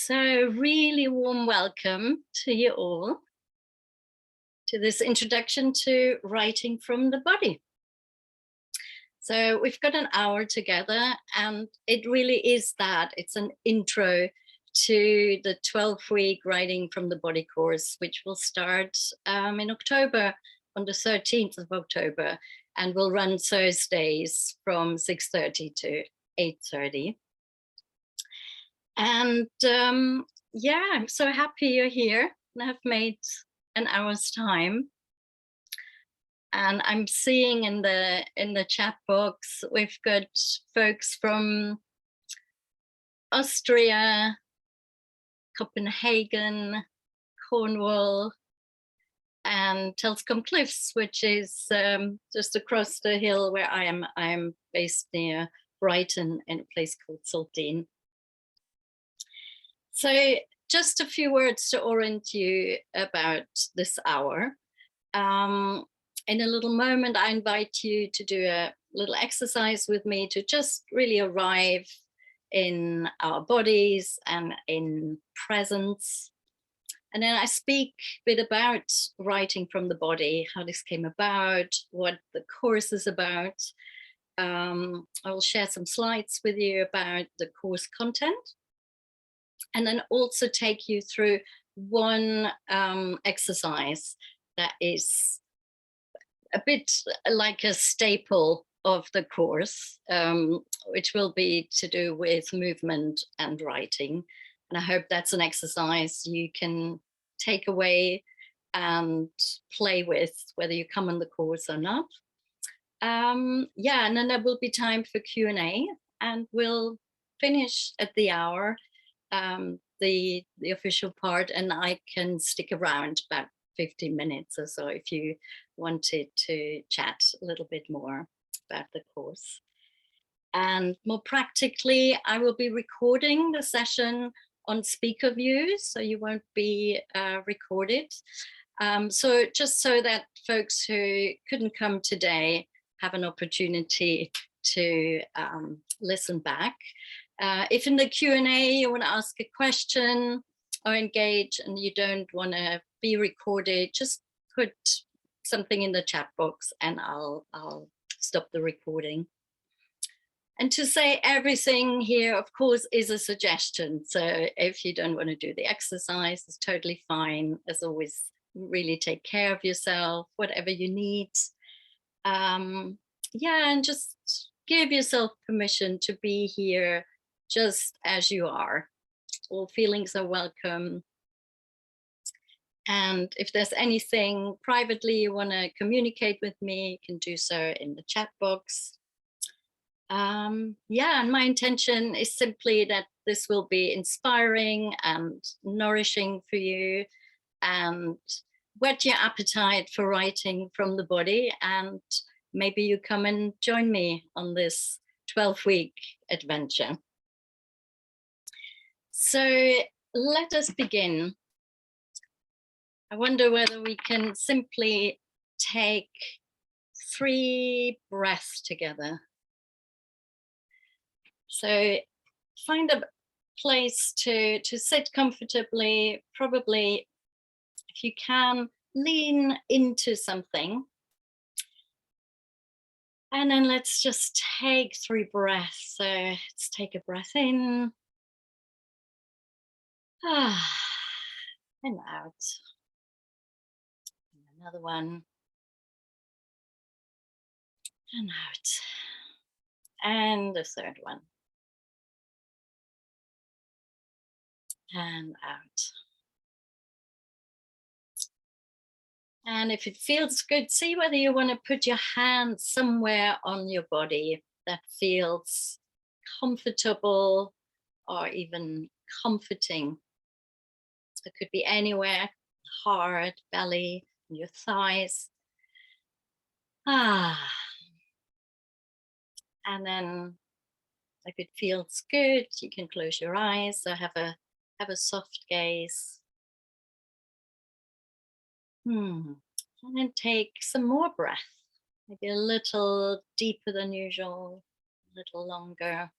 So really warm welcome to you all to this introduction to writing from the body. So we've got an hour together and it really is that. It's an intro to the 12-week Writing from the Body course, which will start in October, on the 13th of October, and will run Thursdays from 6:30 to 8:30. And yeah, I'm so happy you're here and have made an hour's time. And I'm seeing in the chat box, we've got folks from Austria, Copenhagen, Cornwall, and Telscombe Cliffs, which is just across the hill where I am. I'm based near Brighton in a place called Saltine. So just a few words to orient you about this hour. In a little moment, I invite you to do a little exercise with me to just really arrive in our bodies and in presence. And then I speak a bit about writing from the body, how this came about, what the course is about. I will share some slides with you about the course content, and then also take you through one exercise that is a bit like a staple of the course, which will be to do with movement and writing. And I hope that's an exercise you can take away and play with, whether you come on the course or not. Yeah, and then there will be time for Q&A, and we'll finish at the hour, the official part, and I can stick around about 15 minutes or so if you wanted to chat a little bit more about the course. And more practically, I will be recording the session on SpeakerView, so you won't be recorded. So just so that folks who couldn't come today have an opportunity to listen back. If in the Q&A you want to ask a question or engage and you don't want to be recorded, just put something in the chat box and I'll stop the recording. And to say everything here, of course, is a suggestion. So if you don't want to do the exercise, it's totally fine. As always, really take care of yourself, whatever you need. Yeah, and just give yourself permission to be here just as you are. All feelings are welcome. And if there's anything privately you want to communicate with me, you can do so in the chat box. Yeah, and my intention is simply that this will be inspiring and nourishing for you and whet your appetite for writing from the body. And maybe you come and join me on this 12-week adventure. So let us begin. I wonder whether we can simply take 3 breaths together. So find a place to sit comfortably, probably, if you can, lean into something. And then let's just take 3 breaths. So let's take a breath in. And out. And another one. And out. And the third one. And out. And if it feels good, see whether you want to put your hand somewhere on your body that feels comfortable or even comforting. It could be anywhere, heart, belly, your thighs. And then if it feels good, you can close your eyes or have a soft gaze. And then take some more breath, maybe a little deeper than usual, a little longer.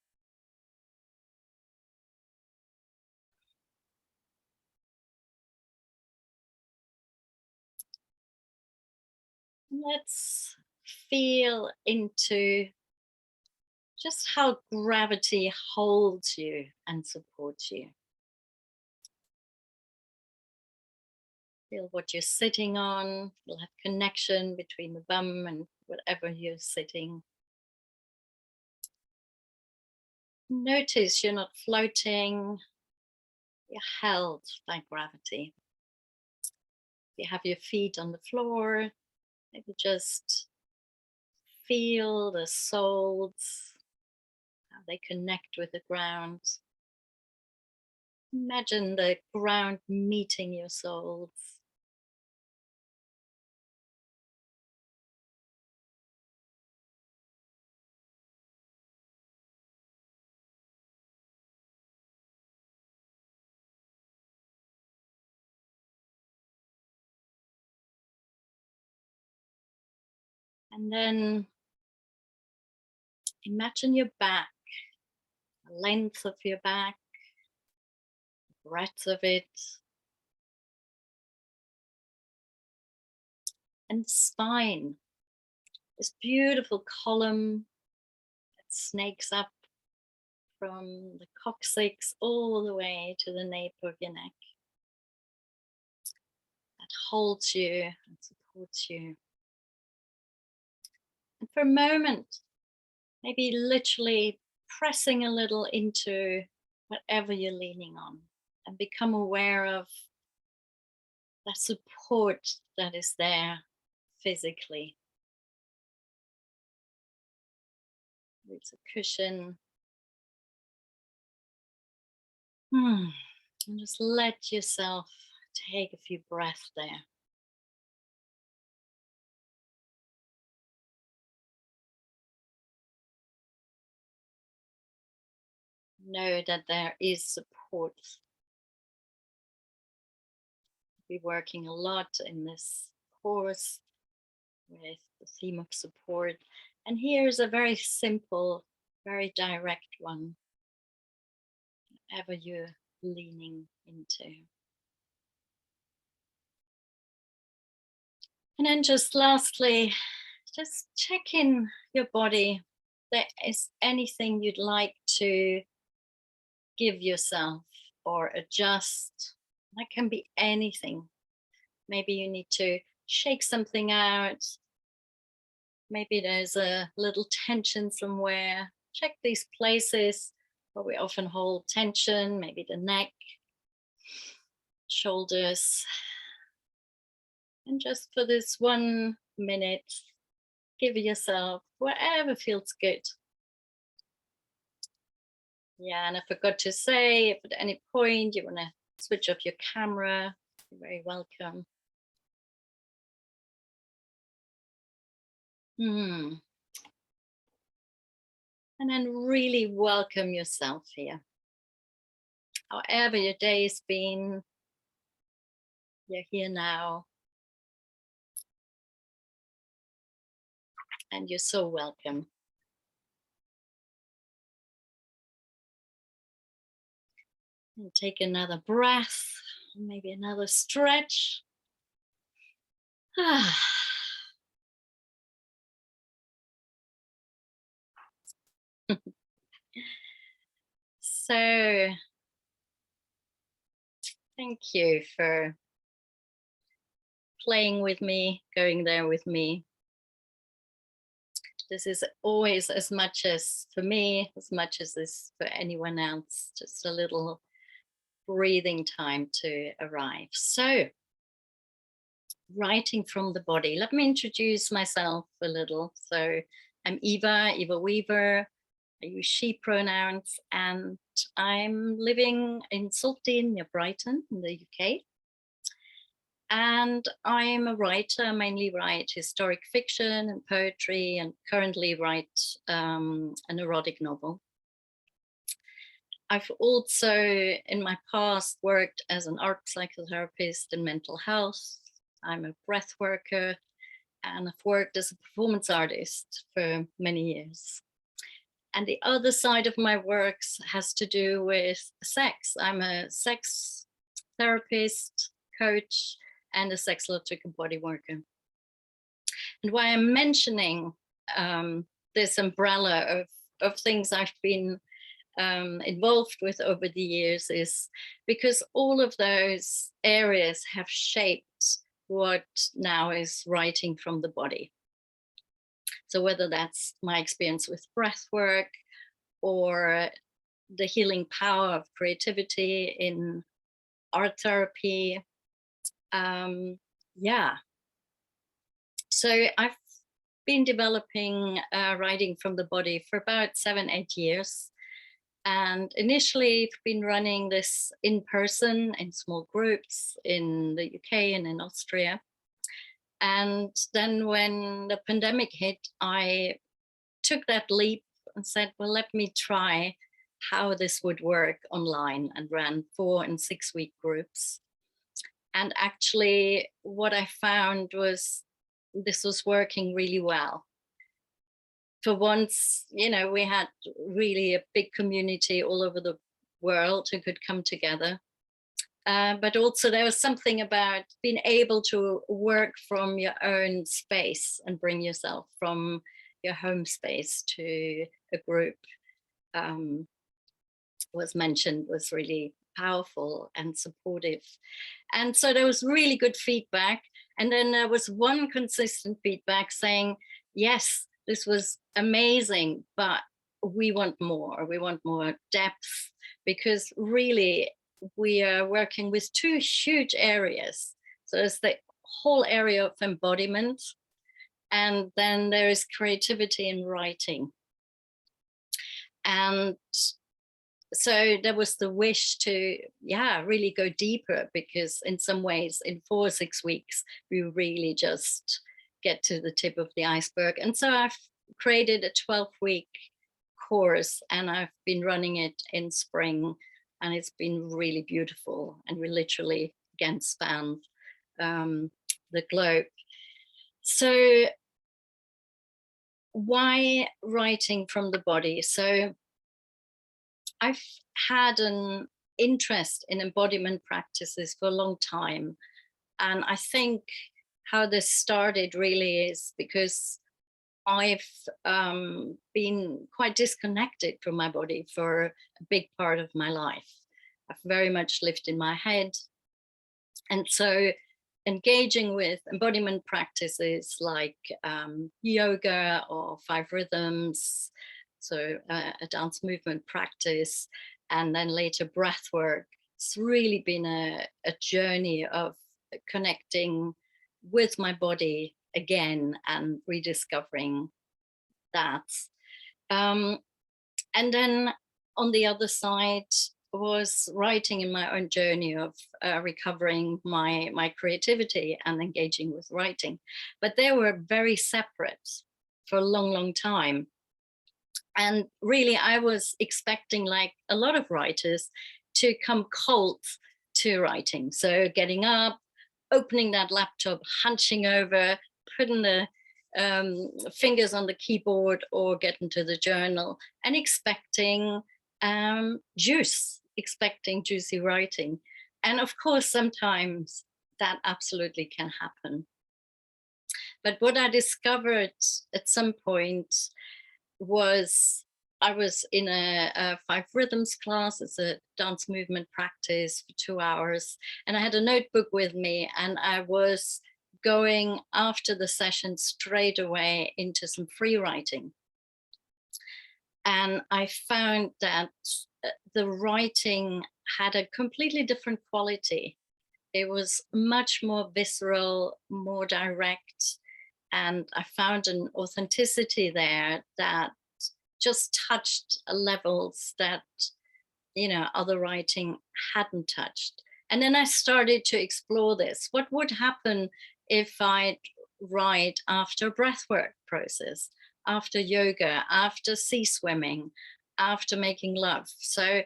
Let's feel into just how gravity holds you and supports you. Feel what you're sitting on. You'll have connection between the bum and whatever you're sitting. Notice you're not floating, you're held by gravity. You have your feet on the floor, maybe just feel the soles, how they connect with the ground. Imagine the ground meeting your soles. And then imagine your back, the length of your back, the breadth of it, and spine, this beautiful column that snakes up from the coccyx all the way to the nape of your neck, that holds you and supports you. And for a moment, maybe literally pressing a little into whatever you're leaning on and become aware of that support that is there physically. It's a cushion. And just let yourself take a few breaths there. Know that there is support. We're working a lot in this course with the theme of support. And here's a very simple, very direct one, whatever you're leaning into. And then just lastly, just check in your body. There is anything you'd like to give yourself or adjust. That can be anything. Maybe you need to shake something out. Maybe there's a little tension somewhere. Check these places where we often hold tension, maybe the neck, shoulders. And just for this 1 minute, give yourself whatever feels good. Yeah, and I forgot to say, if at any point you want to switch off your camera, you're very welcome. And then really welcome yourself here. However your day's been, you're here now. And you're so welcome. And take another breath, maybe another stretch. So, thank you for playing with me, going there with me. This is always, as much as for me, as much as this for anyone else, just a little breathing time to arrive. So, writing from the body. Let me introduce myself a little. So, I'm Eva Weaver. I use she pronouns, and I'm living in Saltine near Brighton in the UK. And I'm a writer, mainly write historic fiction and poetry, and currently write an erotic novel. I've also, in my past, worked as an art psychotherapist in mental health. I'm a breath worker, and I've worked as a performance artist for many years. And the other side of my works has to do with sex. I'm a sex therapist, coach, and a sexological body worker. And why I'm mentioning this umbrella of things I've been involved with over the years is because all of those areas have shaped what now is writing from the body. So whether that's my experience with breath work or the healing power of creativity in art therapy, yeah. So I've been developing writing from the body for about 7-8 years. And initially, I've been running this in person in small groups in the UK and in Austria. And then when the pandemic hit, I took that leap and said, well, let me try how this would work online, and ran 4 and 6 week groups. And actually, what I found was this was working really well. For once, we had really a big community all over the world who could come together. But also there was something about being able to work from your own space and bring yourself from your home space to a group, was mentioned, was really powerful and supportive. And so there was really good feedback. And then there was one consistent feedback saying, yes, this was amazing, but we want more. We want more depth, because really we are working with 2 huge areas. So there's the whole area of embodiment, and then there is creativity in writing. And so there was the wish to, really go deeper, because in some ways in 4 or 6 weeks, we really just get to the tip of the iceberg. And so I've created a 12-week course, and I've been running it in spring, and it's been really beautiful. And we literally again spanned the globe. So why writing from the body? So I've had an interest in embodiment practices for a long time. And I think how this started really is because I've been quite disconnected from my body for a big part of my life. I've very much lived in my head. And so engaging with embodiment practices like yoga or 5 rhythms, so a dance movement practice, and then later breath work, it's really been a journey of connecting with my body again and rediscovering that. And then on the other side was writing in my own journey of recovering my creativity and engaging with writing. But they were very separate for a long, long time. And really, I was expecting, like a lot of writers, to come cold to writing. So getting up, opening that laptop, hunching over, putting the fingers on the keyboard or get into the journal, and expecting expecting juicy writing. And of course, sometimes that absolutely can happen. But what I discovered at some point was I was in a 5 rhythms class. It's a dance movement practice for 2 hours. And I had a notebook with me, and I was going after the session straight away into some free writing. And I found that the writing had a completely different quality. It was much more visceral, more direct. And I found an authenticity there that just touched levels that, other writing hadn't touched. And then I started to explore this. What would happen if I write after a breathwork process, after yoga, after sea swimming, after making love? So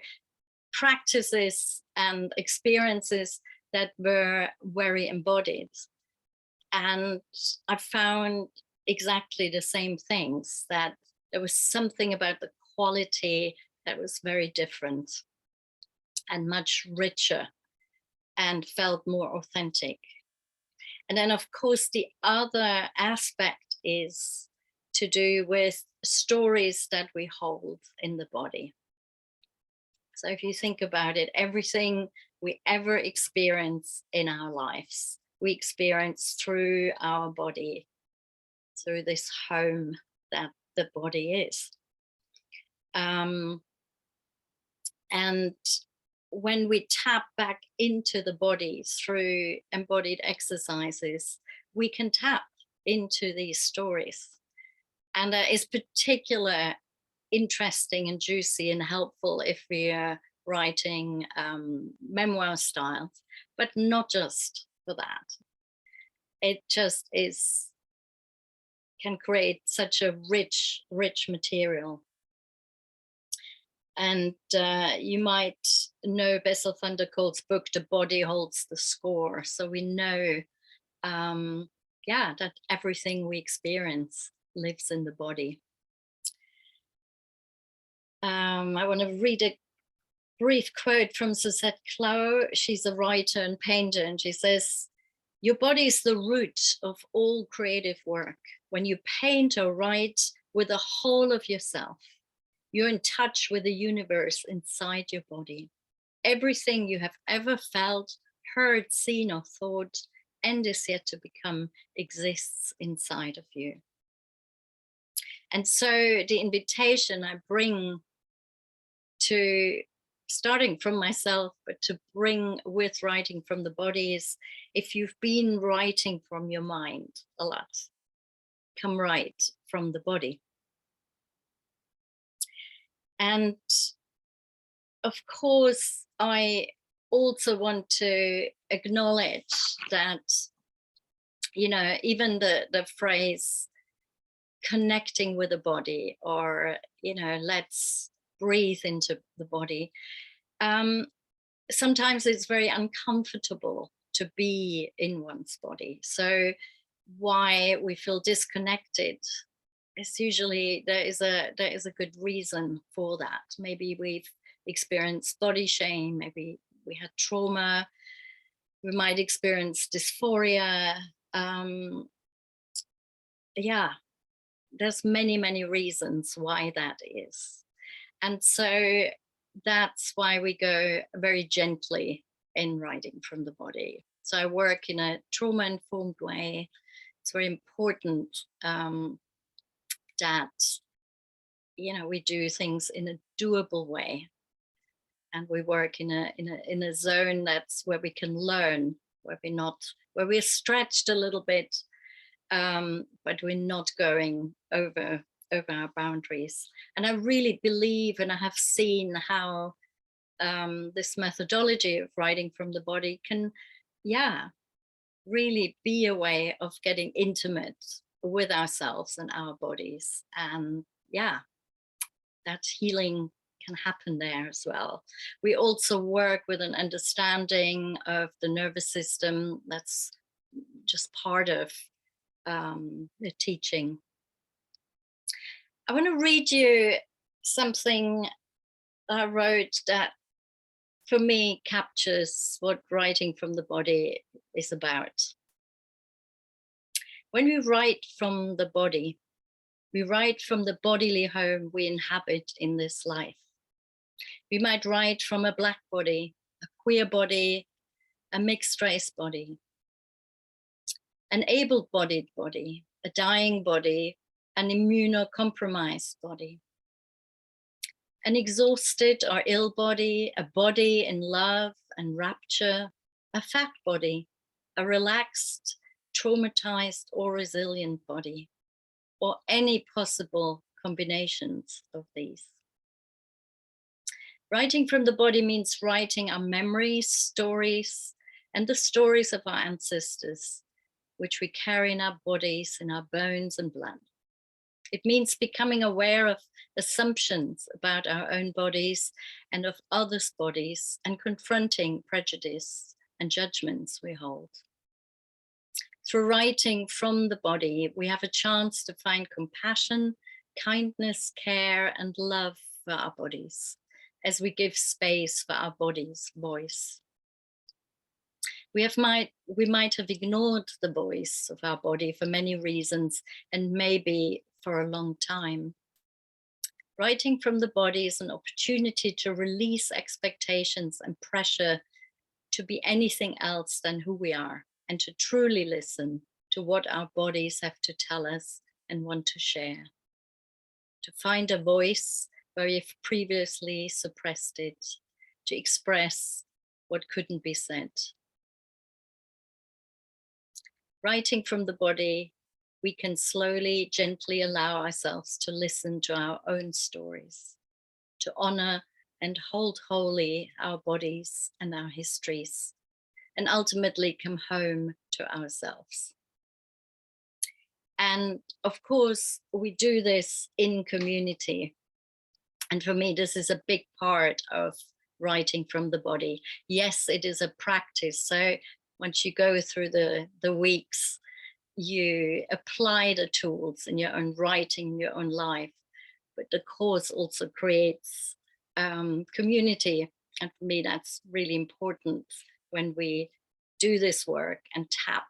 practices and experiences that were very embodied. And I found exactly the same things, that there was something about the quality that was very different and much richer and felt more authentic. And then, of course, the other aspect is to do with stories that we hold in the body. So if you think about it, everything we ever experience in our lives, we experience through our body, through this home that the body is. And when we tap back into the body through embodied exercises, we can tap into these stories. And that is particularly interesting and juicy and helpful if we are writing memoir styles, but not just for that. It just can create such a rich material. And you might know Bessel van der Kolk's book, The Body Holds the Score. So we know, that everything we experience lives in the body. I want to read a brief quote from Suzette Clow. She's a writer and painter, and she says, "Your body is the root of all creative work. When you paint or write with the whole of yourself, you're in touch with the universe inside your body. Everything you have ever felt, heard, seen, or thought, and is yet to become, exists inside of you." And so the invitation I bring to, starting from myself, but to bring with writing from the body is, if you've been writing from your mind a lot, come write from the body. And of course, I also want to acknowledge that, even the phrase connecting with the body, or, let's breathe into the body. Sometimes it's very uncomfortable to be in one's body. So why we feel disconnected is usually there is a good reason for that. Maybe we've experienced body shame, maybe we had trauma, we might experience dysphoria. There's many reasons why that is. And so that's why we go very gently in writing from the body. So I work in a trauma-informed way. It's very important that, we do things in a doable way, and we work in a zone that's where we can learn, where we're stretched a little bit, but we're not going over our boundaries. And I really believe, and I have seen how this methodology of writing from the body can, really be a way of getting intimate with ourselves and our bodies. And that healing can happen there as well. We also work with an understanding of the nervous system. That's just part of the teaching. I want to read you something I wrote that for me captures what writing from the body is about. When we write from the body, we write from the bodily home we inhabit in this life. We might write from a Black body, a queer body, a mixed race body, an able-bodied body, a dying body, an immunocompromised body, an exhausted or ill body, a body in love and rapture, a fat body, a relaxed, traumatized or resilient body, or any possible combinations of these. Writing from the body means writing our memories, stories, and the stories of our ancestors, which we carry in our bodies, in our bones and blood. It means becoming aware of assumptions about our own bodies and of others' bodies, and confronting prejudice and judgments we hold. Through writing from the body, we have a chance to find compassion, kindness, care, and love for our bodies as we give space for our body's voice. We might have ignored the voice of our body for many reasons, and maybe for a long time. Writing from the body is an opportunity to release expectations and pressure to be anything else than who we are, and to truly listen to what our bodies have to tell us and want to share. To find a voice where you've previously suppressed it, to express what couldn't be said. Writing from the body, we can slowly, gently allow ourselves to listen to our own stories, to honor and hold holy our bodies and our histories, and ultimately come home to ourselves. And of course, we do this in community. And for me, this is a big part of writing from the body. Yes, it is a practice. So once you go through the weeks, you apply the tools in your own writing, in your own life. But the course also creates community. And for me, that's really important when we do this work and tap,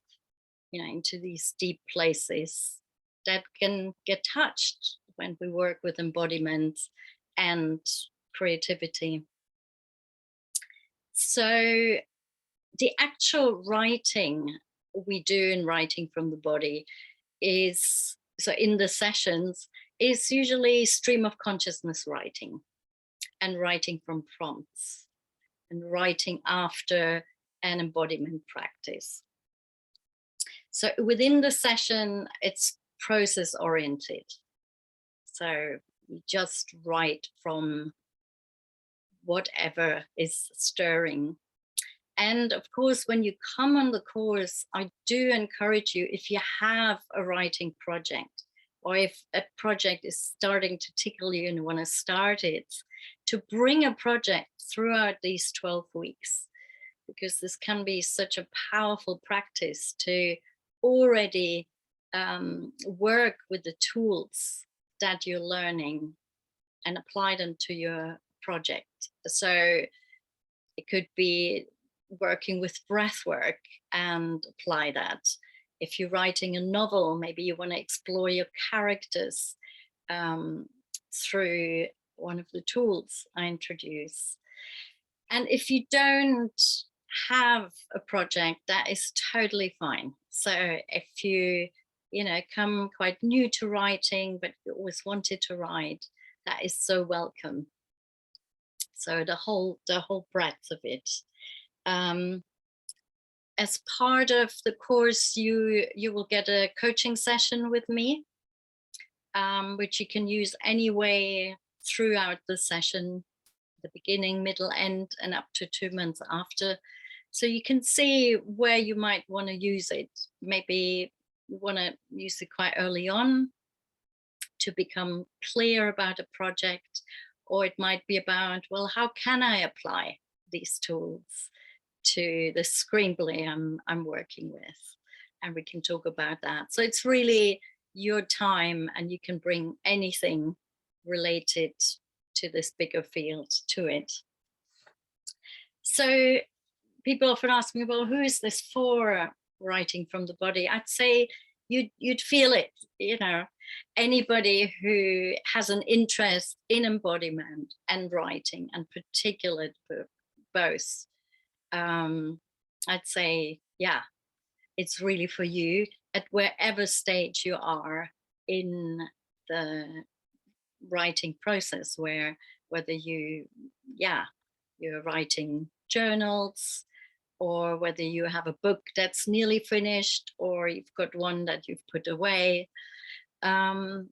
into these deep places that can get touched when we work with embodiment and creativity. So the actual writing we do in writing from the body is, so in the sessions, is usually stream of consciousness writing, and writing from prompts, and writing after an embodiment practice. So within the session, it's process oriented. So we just write from whatever is stirring. And of course, when you come on the course, I do encourage you, if you have a writing project, or if a project is starting to tickle you and you want to start it, to bring a project throughout these 12 weeks, because this can be such a powerful practice to already work with the tools that you're learning and apply them to your project. So it could be working with breath work and apply that. If you're writing a novel, maybe you want to explore your characters through one of the tools I introduce. And if you don't have a project, that is totally fine. So if you come quite new to writing, but you always wanted to write, that is so welcome. So the whole breadth of it. As part of the course, you will get a coaching session with me, which you can use anyway throughout the session, the beginning, middle, end, and up to 2 months after. So you can see where you might want to use it. Maybe you want to use it quite early on to become clear about a project, or it might be about, well, how can I apply these tools to the screenplay I'm working with? And we can talk about that. So it's really your time, and you can bring anything related to this bigger field to it. So people often ask me, well, who is this for, writing from the body? I'd say you'd feel it, anybody who has an interest in embodiment and writing, and particularly both. I'd say, yeah, it's really for you at wherever stage you are in the writing process, whether you're writing journals, or whether you have a book that's nearly finished, or you've got one that you've put away. And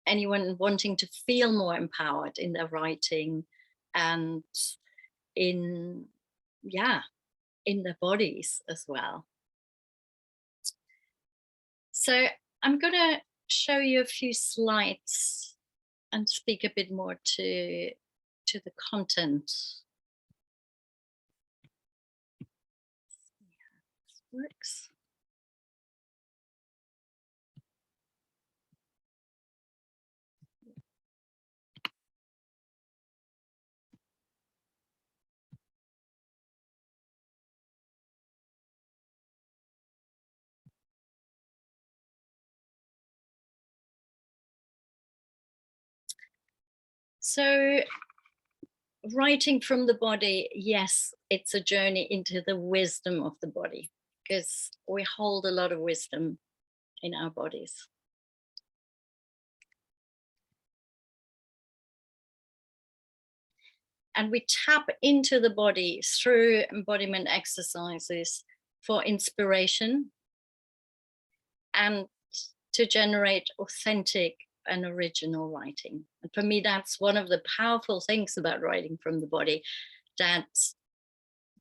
anyone wanting to feel more empowered in their writing, and in their bodies as well. So I'm going to show you a few slides and speak a bit more to the content. This works. So writing from the body, yes, it's a journey into the wisdom of the body, because we hold a lot of wisdom in our bodies. And we tap into the body through embodiment exercises for inspiration and to generate authentic and original writing. And for me, that's one of the powerful things about writing from the body, that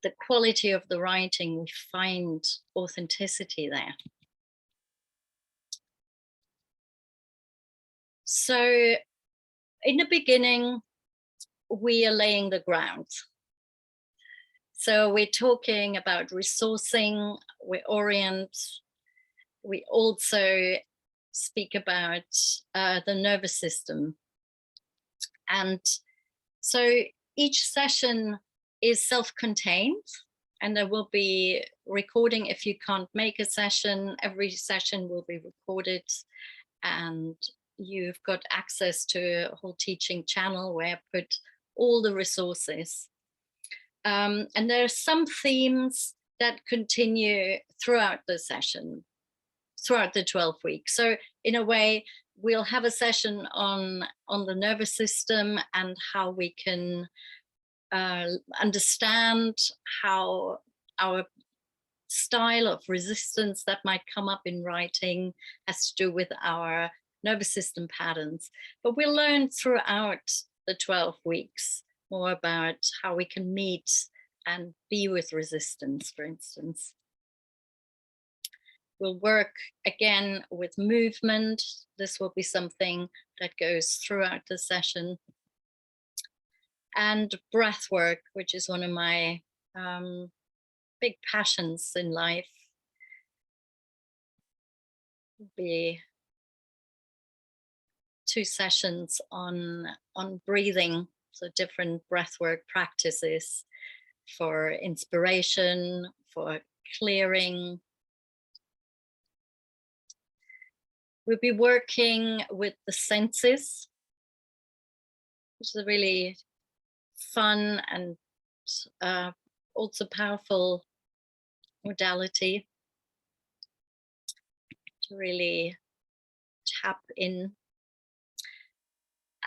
the quality of the writing, we find authenticity there. So in the beginning, we are laying the ground. So we're talking about resourcing, we orient, we also speak about the nervous system. And so each session is self-contained, and there will be recording if you can't make a session. Every session will be recorded, and you've got access to a whole teaching channel where I put all the resources. And there are some themes that continue throughout the session, throughout the 12 weeks. So in a way, we'll have a session on the nervous system and how we can understand how our style of resistance that might come up in writing has to do with our nervous system patterns. But we'll learn throughout the 12 weeks more about how we can meet and be with resistance, for instance. We'll work again with movement. This will be something that goes throughout the session. And breath work, which is one of my big passions in life. Will be 2 sessions on breathing, so different breathwork practices for inspiration, for clearing. We'll be working with the senses, which is a really fun and also powerful modality to really tap in.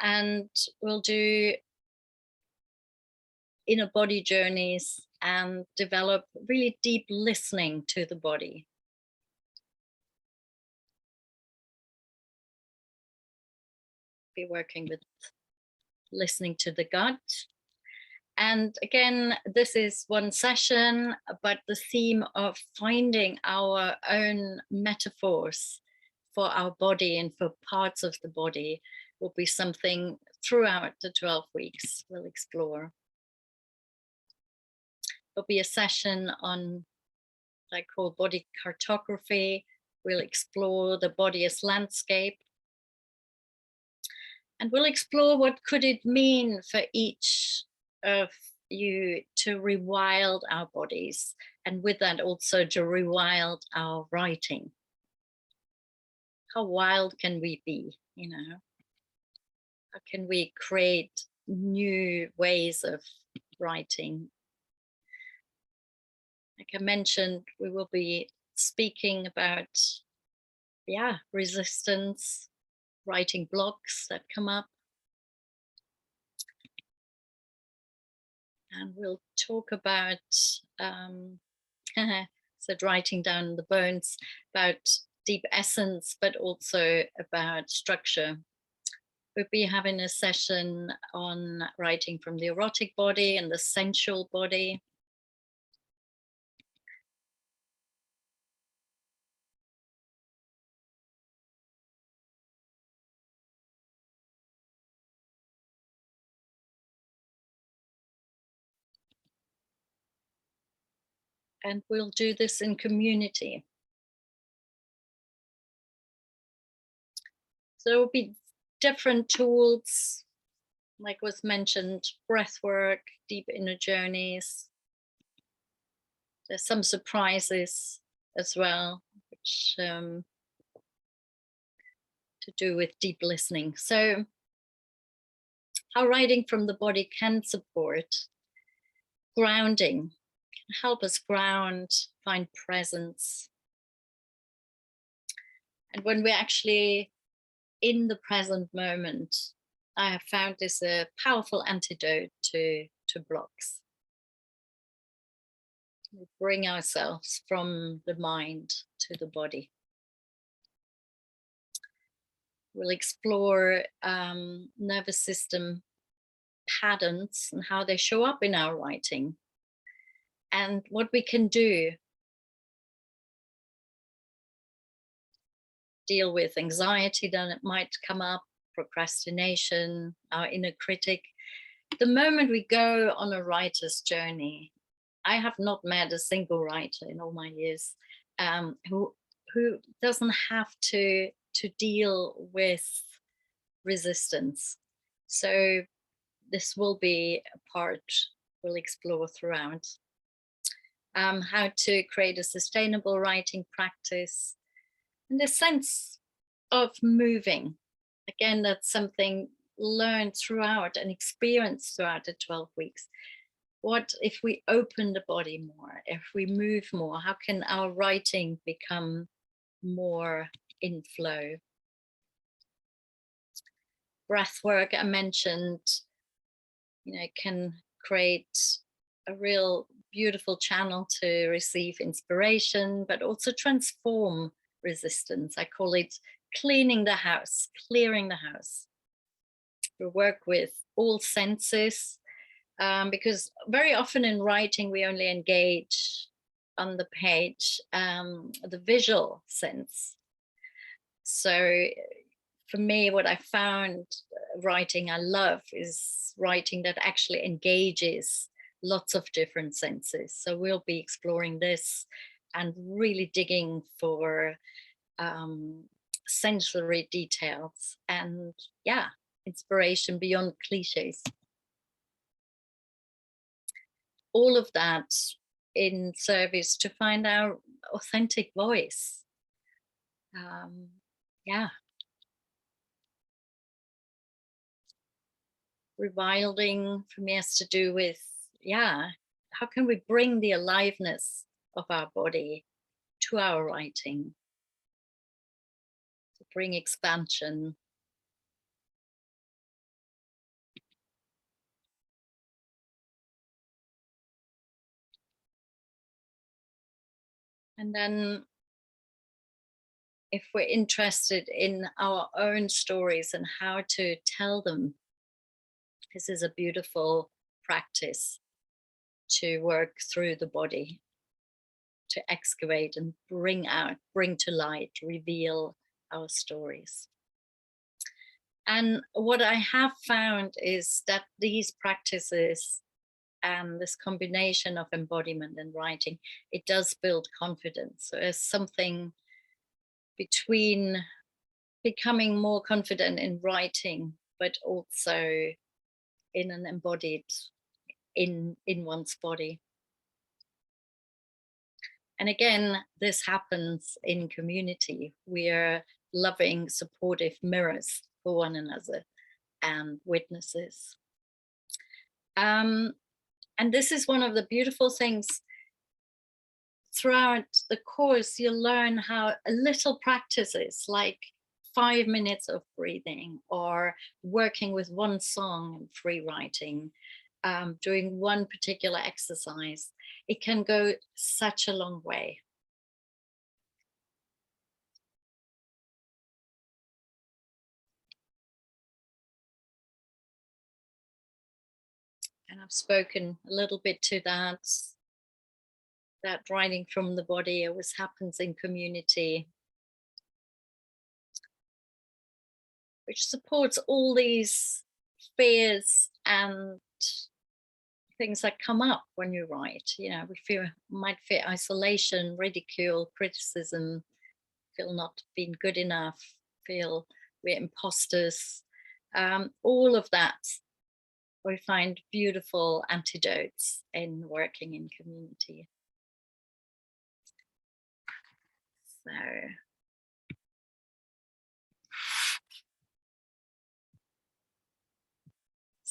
And we'll do inner body journeys and develop really deep listening to the body. Be working with listening to the gut. And again, this is one session, but the theme of finding our own metaphors for our body and for parts of the body will be something throughout the 12 weeks we'll explore. There'll be a session on what I call body cartography. We'll explore the body as landscape. And we'll explore what could it mean for each of you to rewild our bodies, and with that also to rewild our writing. How wild can we be, you know? How can we create new ways of writing? Like I mentioned, we will be speaking about, resistance, writing blocks that come up. And we'll talk about, said writing down the bones, about deep essence, but also about structure. We'll be having a session on writing from the erotic body and the sensual body. And we'll do this in community. So there will be different tools, like was mentioned, breath work, deep inner journeys. There's some surprises as well, which to do with deep listening. So how writing from the body can support grounding, help us ground, find presence. And when we're actually in the present moment, I have found this a powerful antidote to blocks. We bring ourselves from the mind to the body. We'll explore nervous system patterns and how they show up in our writing, and what we can do. Deal with anxiety that might come up, procrastination, our inner critic. The moment we go on a writer's journey, I have not met a single writer in all my years who doesn't have to deal with resistance. So this will be a part we'll explore throughout. How to create a sustainable writing practice, and the sense of moving. Again, that's something learned throughout and experienced throughout the 12 weeks. What if we open the body more, if we move more, how can our writing become more in flow? Breath work, I mentioned, can create a real beautiful channel to receive inspiration, but also transform resistance. I call it cleaning the house, clearing the house. We work with all senses, because very often in writing we only engage on the page the visual sense. So for me, what I found writing I love is writing that actually engages lots of different senses. So we'll be exploring this and really digging for sensory details and inspiration beyond cliches. All of that in service to find our authentic voice. Rewilding for me has to do with, how can we bring the aliveness of our body to our writing, to bring expansion. And then if we're interested in our own stories and how to tell them, this is a beautiful practice to work through the body, to excavate and bring to light, reveal our stories. And what I have found is that these practices and this combination of embodiment and writing, it does build confidence. So there's something between becoming more confident in writing, but also in an embodied, in one's body. And again, this happens in community. We are loving, supportive mirrors for one another and witnesses. And this is one of the beautiful things. Throughout the course, you'll learn how little practices like 5 minutes of breathing, or working with one song and free writing, doing one particular exercise, it can go such a long way. And I've spoken a little bit to that writing from the body always happens in community, which supports all these fears and things that come up when you write. We might fear isolation, ridicule, criticism, feel not being good enough, feel we're imposters. All of that, we find beautiful antidotes in working in community.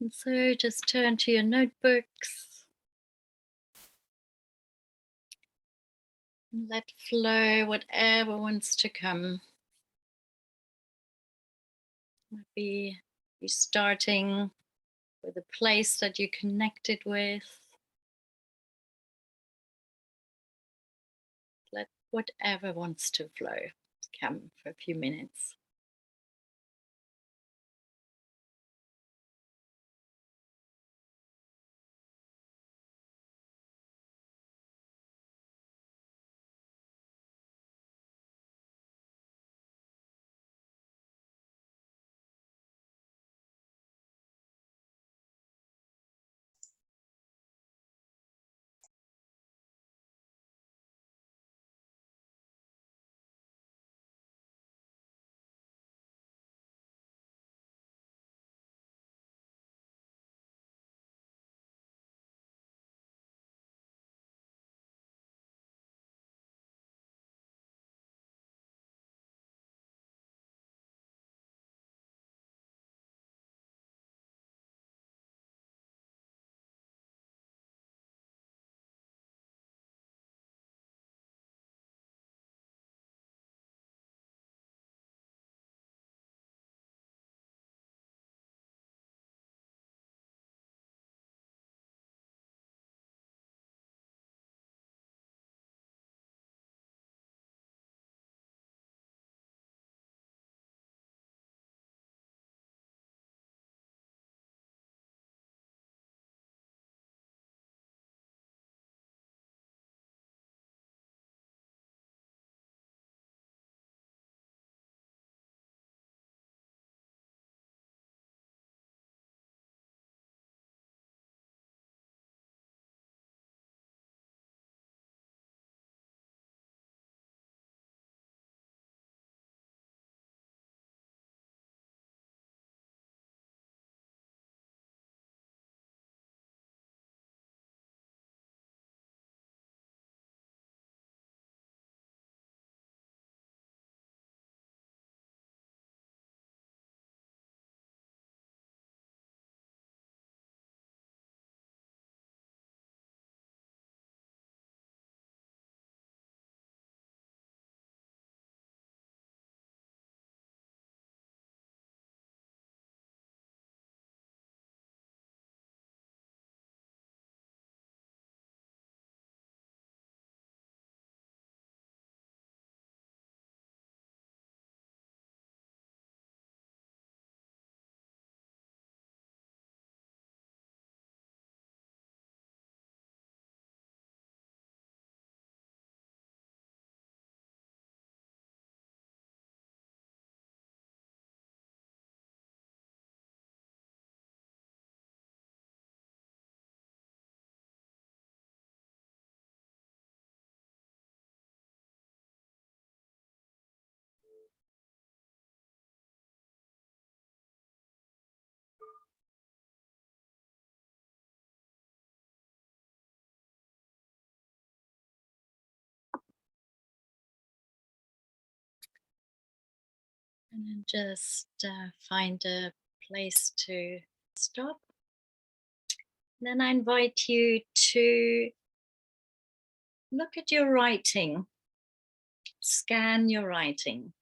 And so just turn to your notebooks and let flow whatever wants to come. Maybe you're starting with a place that you connected with. Let whatever wants to flow come for a few minutes. And then just find a place to stop. And then I invite you to look at your writing, scan your writing,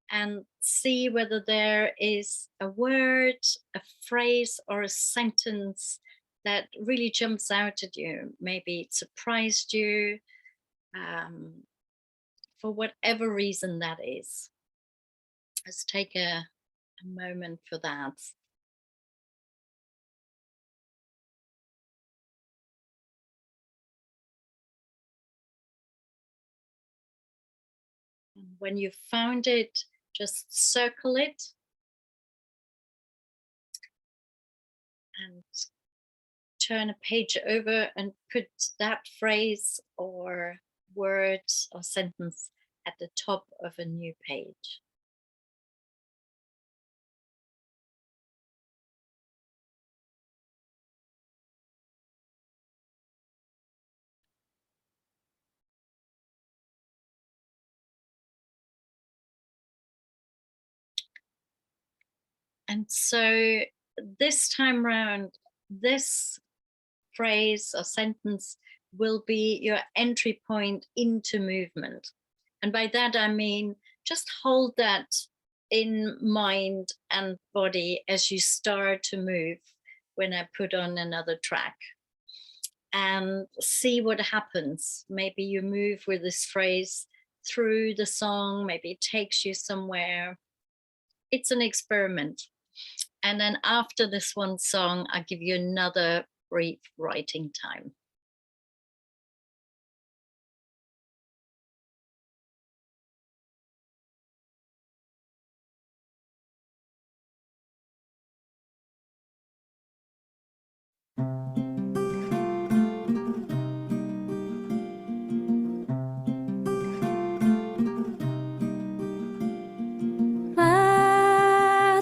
and see whether there is a word, a phrase, or a sentence that really jumps out at you. Maybe it surprised you, um, for whatever reason that is. Let's take a moment for that. And when you found it, just circle it and turn a page over and put that phrase or word or sentence at the top of a new page. And so this time round, this phrase or sentence will be your entry point into movement. And by that, I mean, just hold that in mind and body as you start to move when I put on another track, and see what happens. Maybe you move with this phrase through the song, maybe it takes you somewhere. It's an experiment. And then after this one song, I give you another brief writing time.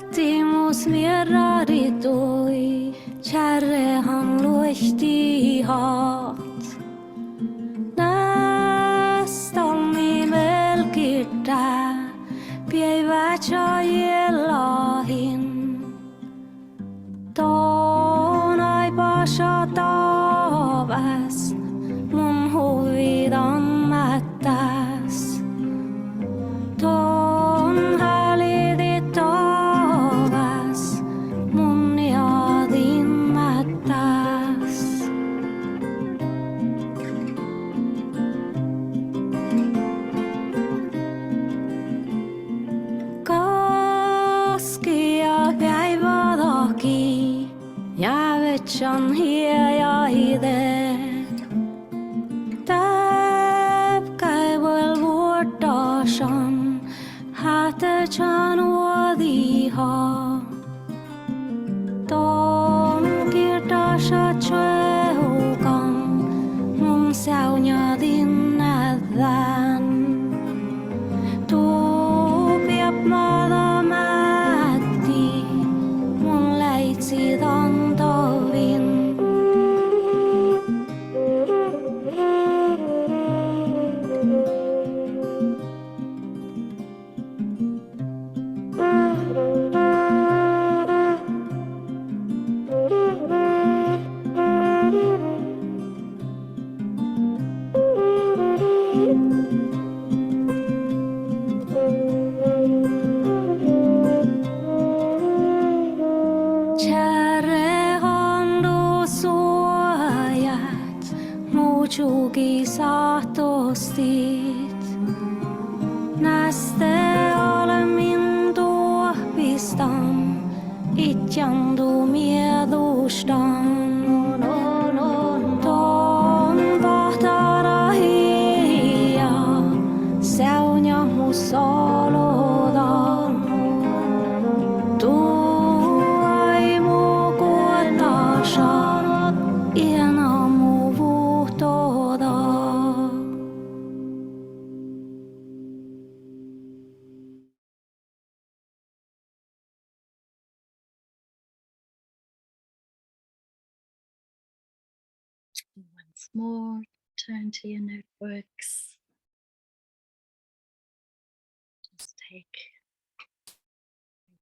Vätimus mierraditoi, kärre han luihti haat. Nästalmi melkirtä, pievät jajellahin. Toonai pasha taavas, mun huvidan mättäs. Ton hälitit taavas, mun jadin mättäs. Kaskia päivädaki, jäävetsän hieja ide. Täpkäiväl vuottasan, hätäcän uodiha. Ton kirtasa tjöukan, mun säunjadin nädän. Tuupiap maada mätti, mun läitsit antovin. Kärre handu suojat, muutsuki saatostit. Näste ole min tuopistan, itjandu miedustan. Ton pahtara hiia, säunja mu solodan. Tuai mu kuotasan, iena mu vuhtoda. Once more, turn to your notebooks. Just take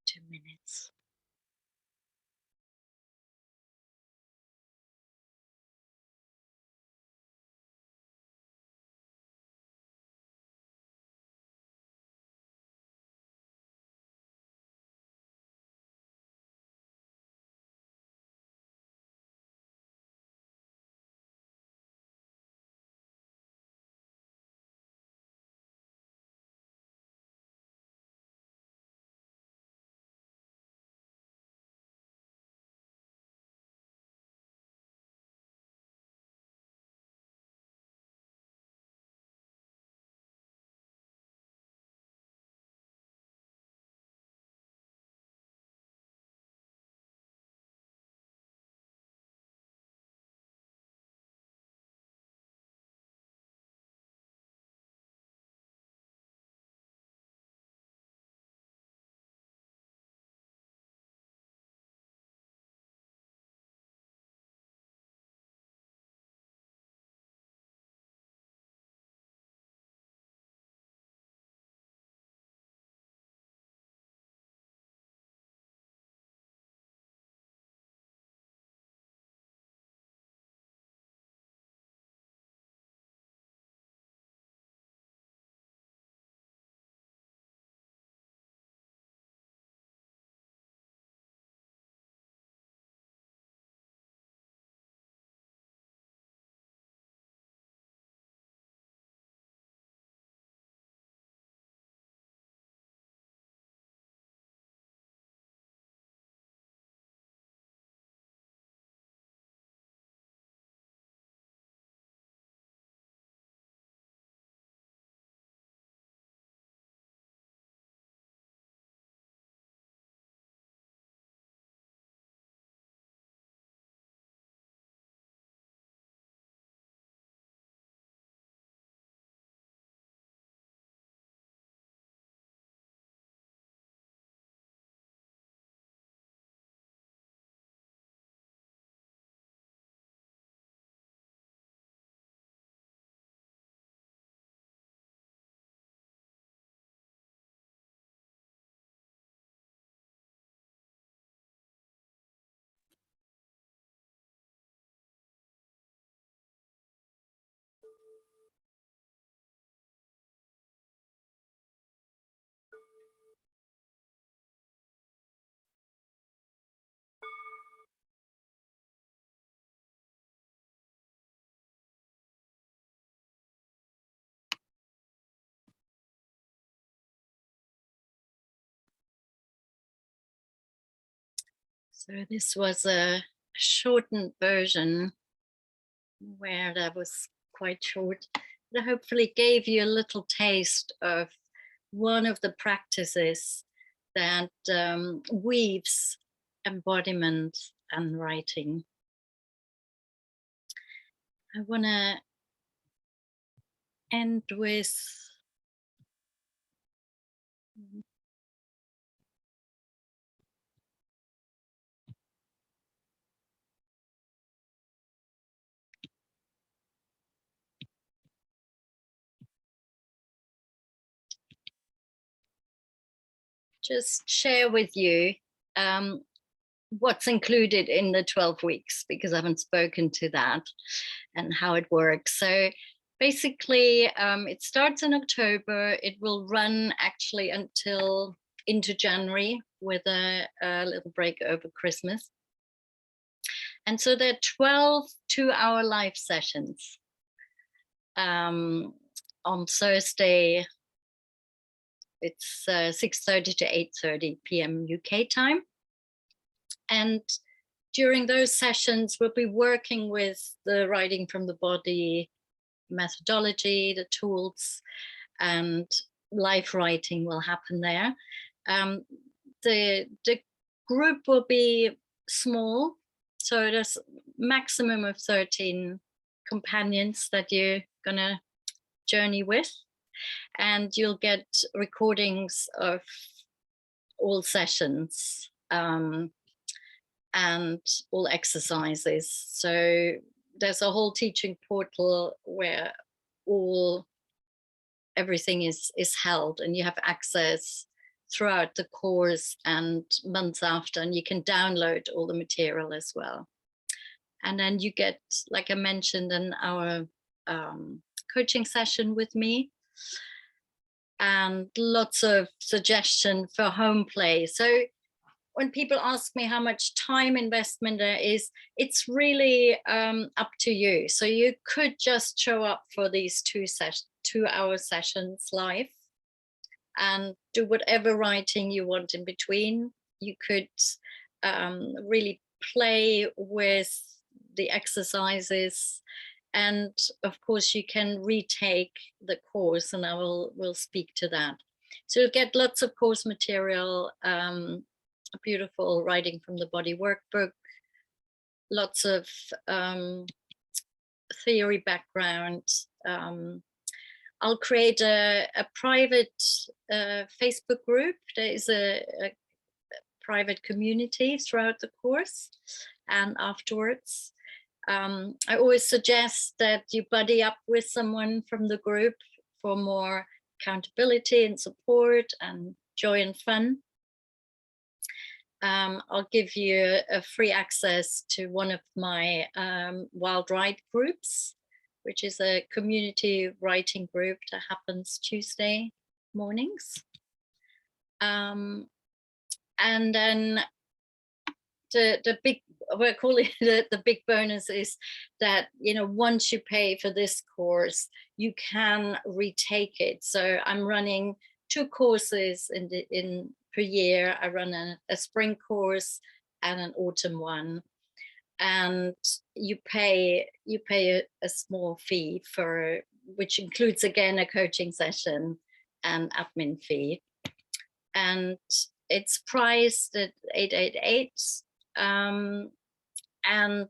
2 minutes. So this was a shortened version where that was quite short, that hopefully gave you a little taste of one of the practices that weaves embodiment and writing. I want to end with just share with you what's included in the 12 weeks, because I haven't spoken to that and how it works. So basically, it starts in October. It will run actually until into January with a little break over Christmas. And so there are 12 two-hour live sessions. On Thursday, it's 6:30 to 8:30 p.m. UK time. And during those sessions, we'll be working with the writing from the body methodology, the tools, and live writing will happen there. The group will be small, so there's maximum of 13 companions that you're gonna journey with, and you'll get recordings of all sessions and all exercises. So there's a whole teaching portal where everything is held, and you have access throughout the course and months after, and you can download all the material as well. And then you get, like I mentioned, an hour coaching session with me, and lots of suggestion for home play. So when people ask me how much time investment there is, it's really up to you. So you could just show up for these 2-hour sessions live and do whatever writing you want in between. You could really play with the exercises, and of course you can retake the course, and I will speak to that. So you'll get lots of course material, a beautiful writing from the body workbook, lots of theory background. I'll create a private Facebook group. There is a private community throughout the course and afterwards. I always suggest that you buddy up with someone from the group for more accountability and support and joy and fun. I'll give you a free access to one of my Wild Write groups, which is a community writing group that happens Tuesday mornings. And then the big, we're calling it the big bonus, is that, you know, once you pay for this course, you can retake it. So I'm running 2 courses per year. I run a spring course and an autumn one, and you pay a small fee for, which includes again a coaching session and admin fee, and it's priced at $888. And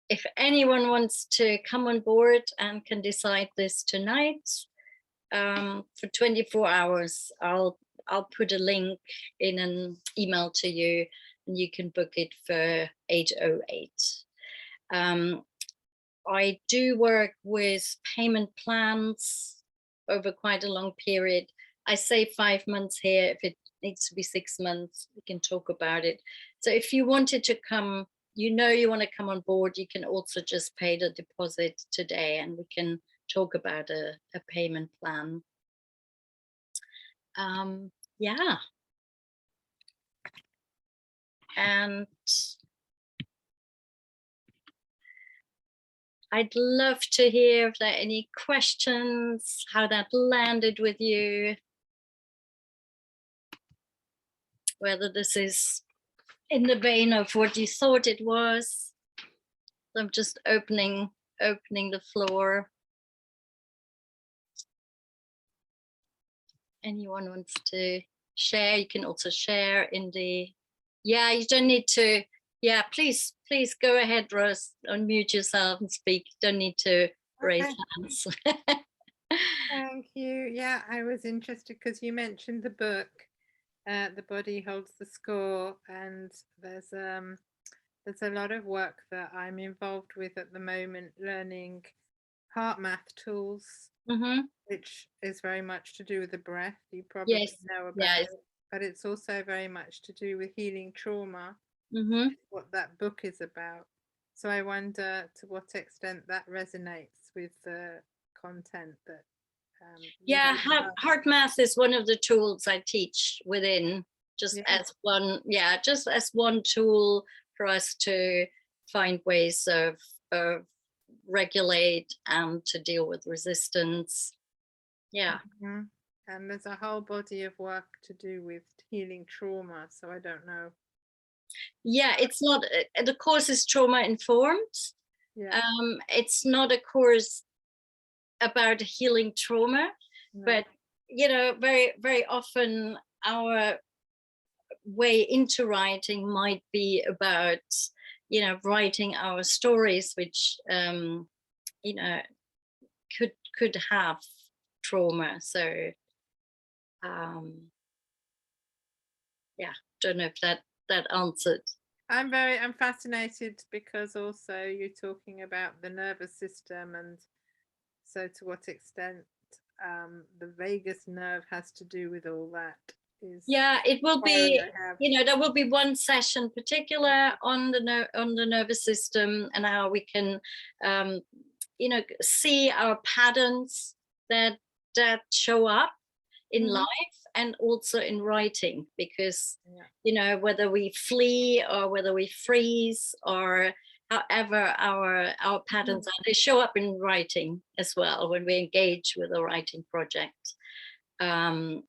if anyone wants to come on board and can decide this tonight, for 24 hours, I'll put a link in an email to you, and you can book it for 808. I do work with payment plans over quite a long period. I say 5 months here. If it needs to be 6 months, we can talk about it. So if you wanted to come, you know you want to come on board, you can also just pay the deposit today, and we can talk about a payment plan. Yeah. And I'd love to hear if there are any questions, how that landed with you. whether this is in the vein of what you thought it was. So I'm just opening the floor. Anyone wants to share, you can also share in the, yeah, you don't need to, yeah, please go ahead, Rose, unmute yourself and speak. Don't need to raise Okay. hands. Thank you. Yeah, I was interested because you mentioned the book, The Body Holds the Score, and there's a lot of work that I'm involved with at the moment, learning heart math tools, which is very much to do with the breath. You probably Yes, know about yes. it, but it's also very much to do with healing trauma, what that book is about. So I wonder to what extent that resonates with the content that Yeah, heart math is one of the tools I teach within, just Yeah. as one, yeah, just as one tool for us to find ways of regulate and to deal with resistance. Yeah. Mhm. And there's a whole body of work to do with healing trauma. So I don't know. Yeah, it's not, the course is trauma informed. Yeah. It's not a course about healing trauma, No. but you know, very, very often our way into writing might be about, you know, writing our stories, which you know, could have trauma. So yeah, don't know if that answered. I'm fascinated because also you're talking about the nervous system, and so to what extent the vagus nerve has to do with all that is. Yeah, it will be, you know, there will be one session particular on the nervous system and how we can you know, see our patterns that show up in life and also in writing, because you know, whether we flee or whether we freeze or however our patterns are, they show up in writing as well when we engage with a writing project. And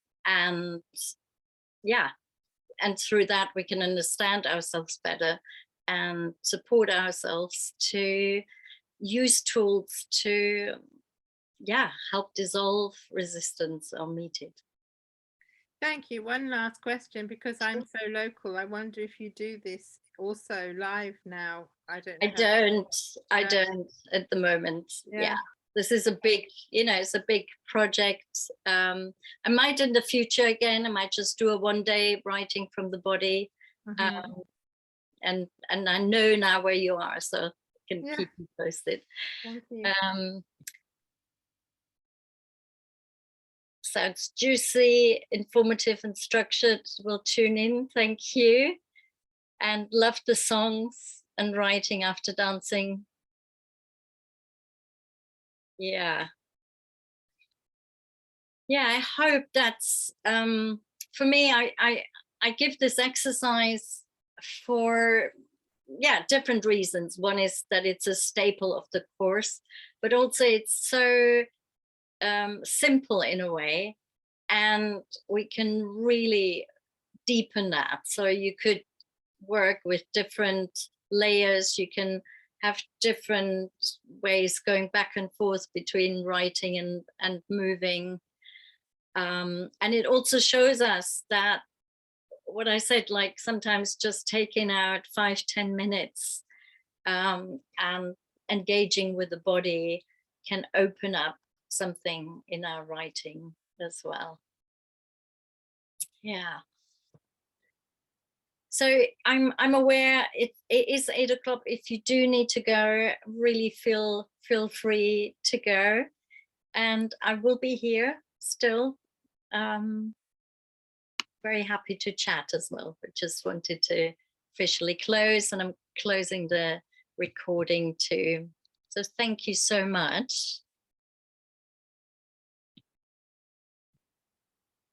yeah, and through that we can understand ourselves better and support ourselves to use tools to, yeah, help dissolve resistance or meet it. Thank you. One last question, because I'm so local. I wonder if you do this also live now. I don't know. I don't at the moment. Yeah. This is a big, you know, it's a big project. I might in the future again, I might just do a one-day writing from the body. And I know now where you are, so I can keep you posted. Thank you. Sounds juicy, informative and structured. We'll tune in. Thank you. And love the songs and writing after dancing. Yeah. Yeah, I hope that's, for me, I give this exercise for, yeah, different reasons. One is that it's a staple of the course, but also it's so simple in a way, and we can really deepen that. So you could work with different layers, you can have different ways going back and forth between writing and moving. And it also shows us that what I said, like sometimes just taking out 5-10 minutes and engaging with the body can open up something in our writing as well. Yeah. So I'm aware it is 8 o'clock. If you do need to go, really feel free to go, and I will be here still. Very happy to chat as well, but just wanted to officially close, and I'm closing the recording too. So thank you so much.